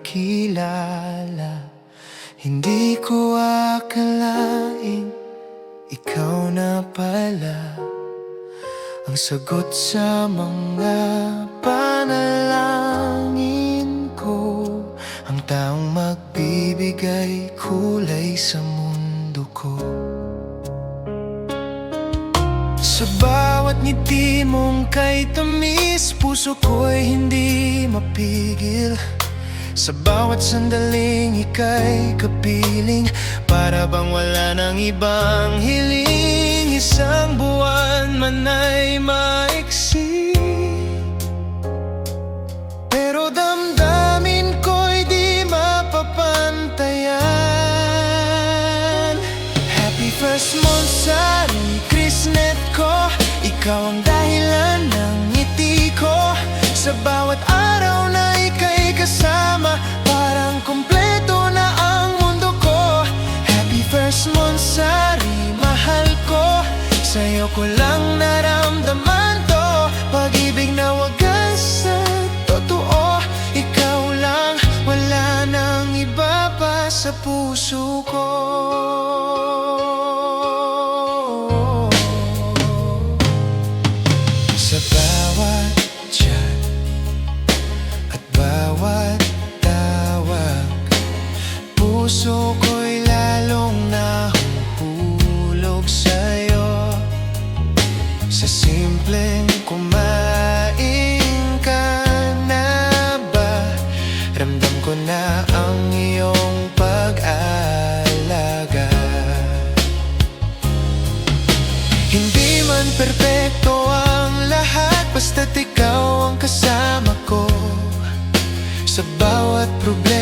nakilala. Hindi ko akalaing ikaw na pala ang sagot sa mga panalangin ko, ang taong magbibigay kulay sa mundo ko. Sa bawat ngiti mong kay tamis, puso ko'y hindi mapigil. Sa bawat sandaling ika'y kapiling, para bang wala nang ibang hiling. Isang buwan man ay maiksi, pero damdamin ko'y di mapapantayan. Happy first monthsary, Christnet ko, ikaw ang dahilan ng ngiti ko. Sa bawat araw na ika'y kasama, parang kumpleto na ang mundo ko. Happy first monthsary, mahal ko, sa'yo ko lang naramdaman to. Pag-ibig na wagas at totoo, ikaw lang, wala nang iba pa sa puso ko. Sa bawat tiyan at bawat tawag, puso ko'y lalong nahuhulog sa'yo. Sa simpleng kumain ka na ba, ramdam ko na ang iyong pag-alaga. Hindi man perpekto ang lahat, basta't ikaw ang kasama ko. Sa bawat problema